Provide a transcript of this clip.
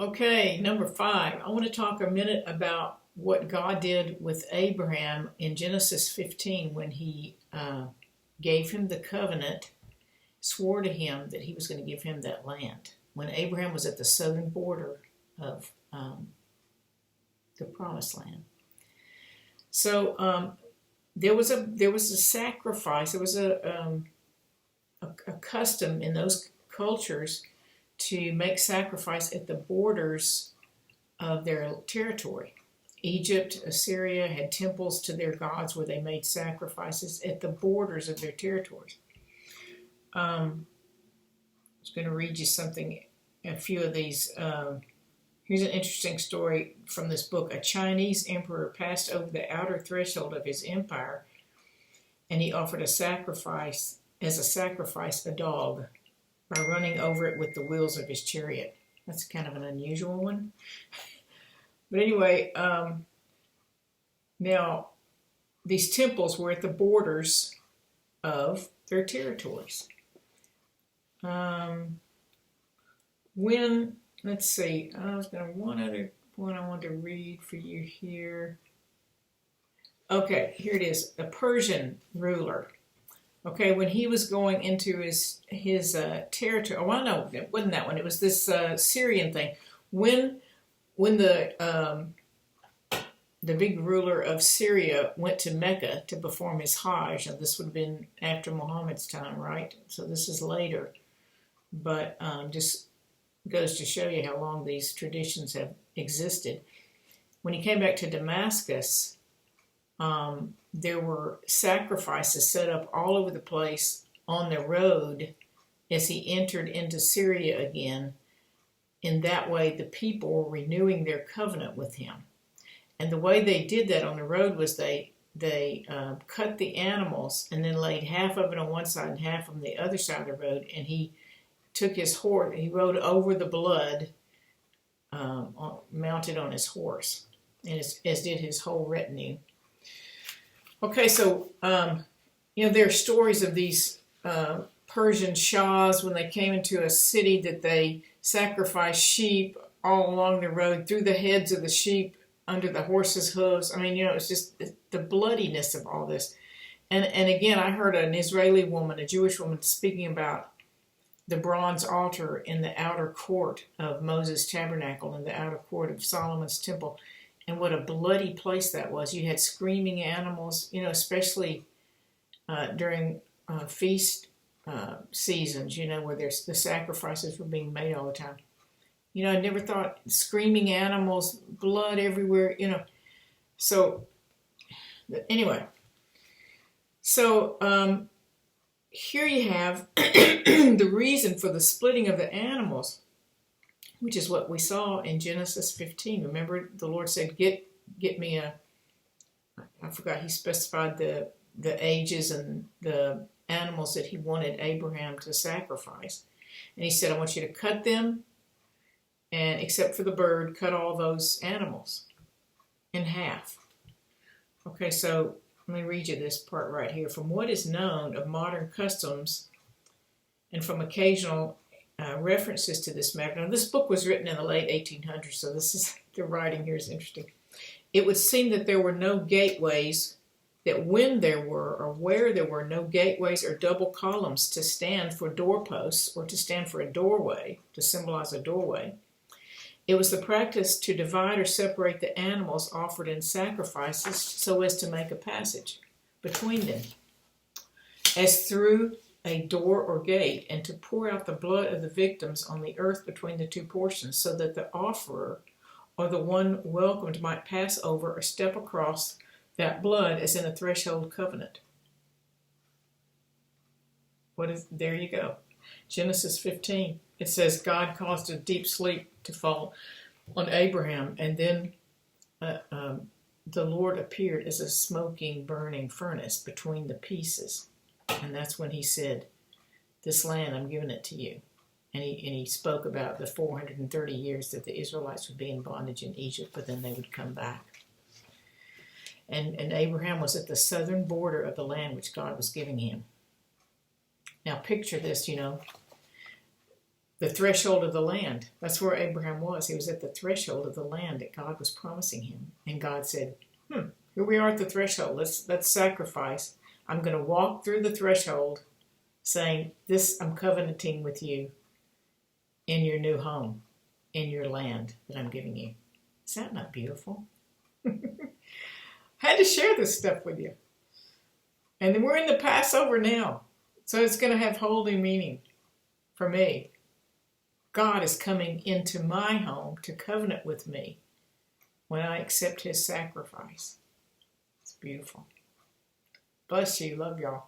Okay, number 5. I want to talk a minute about what God did with Abraham in Genesis 15 when he gave him the covenant, swore to him that he was going to give him that land. When Abraham was at the southern border of the promised land. So there was a sacrifice. There was a custom in those cultures to make sacrifice at the borders of their territory. Egypt, Assyria had temples to their gods where they made sacrifices at the borders of their territories. I was going to read you something, a few of these. Here's an interesting story from this book. A Chinese emperor passed over the outer threshold of his empire, and he offered as a sacrifice, a dog by running over it with the wheels of his chariot. That's kind of an unusual one. But anyway, now these temples were at the borders of their territories. Let's see, I was going to, one other one I wanted to read for you here. Okay, here it is. A Persian ruler. Okay, when he was going into his territory, oh, no, it wasn't that one. It was this Syrian thing. When the big ruler of Syria went to Mecca to perform his Hajj, and this would have been after Muhammad's time, right? So this is later, but just goes to show you how long these traditions have existed. When he came back to Damascus, there were sacrifices set up all over the place on the road as he entered into Syria again. In that way, the people were renewing their covenant with him. And the way they did that on the road was they cut the animals and then laid half of it on one side and half on the other side of the road, and he took his horse, he rode over the blood, mounted on his horse, and as did his whole retinue. Okay, so, there are stories of these Persian shahs when they came into a city that they sacrificed sheep all along the road, threw the heads of the sheep under the horses' hooves. I mean, it's just the bloodiness of all this. And again, I heard an Israeli woman, a Jewish woman, speaking about the bronze altar in the outer court of Moses' tabernacle, in the outer court of Solomon's temple, and what a bloody place that was. You had screaming animals, especially during feast seasons, where the sacrifices were being made all the time. I never thought screaming animals, blood everywhere, So, anyway. So, here you have the reason for the splitting of the animals, which is what we saw in Genesis 15. Remember, the Lord said, get me I forgot, he specified the ages and the animals that he wanted Abraham to sacrifice. And he said, I want you to cut them, and except for the bird, cut all those animals in half. Okay, so let me read you this part right here. From what is known of modern customs and from occasional references to this matter. Now, this book was written in the late 1800s, so the writing here is interesting. It would seem that there were no gateways, that when there were or where there were no gateways or double columns to stand for doorposts or to stand for a doorway, to symbolize a doorway, it was the practice to divide or separate the animals offered in sacrifices so as to make a passage between them, as through a door or gate, and to pour out the blood of the victims on the earth between the two portions, so that the offerer or the one welcomed might pass over or step across that blood as in a threshold covenant. There you go. Genesis 15. It says God caused a deep sleep to fall on Abraham, and then the Lord appeared as a smoking, burning furnace between the pieces. And that's when he said, this land, I'm giving it to you. And he spoke about the 430 years that the Israelites would be in bondage in Egypt, but then they would come back. And Abraham was at the southern border of the land which God was giving him. Now picture this, the threshold of the land. That's where Abraham was. He was at the threshold of the land that God was promising him. And God said, here we are at the threshold. Let's sacrifice. I'm going to walk through the threshold saying, I'm covenanting with you in your new home, in your land that I'm giving you. Is that not beautiful? I had to share this stuff with you. And then we're in the Passover now. So it's going to have whole new meaning for me. God is coming into my home to covenant with me when I accept his sacrifice. It's beautiful. Bless you. Love y'all.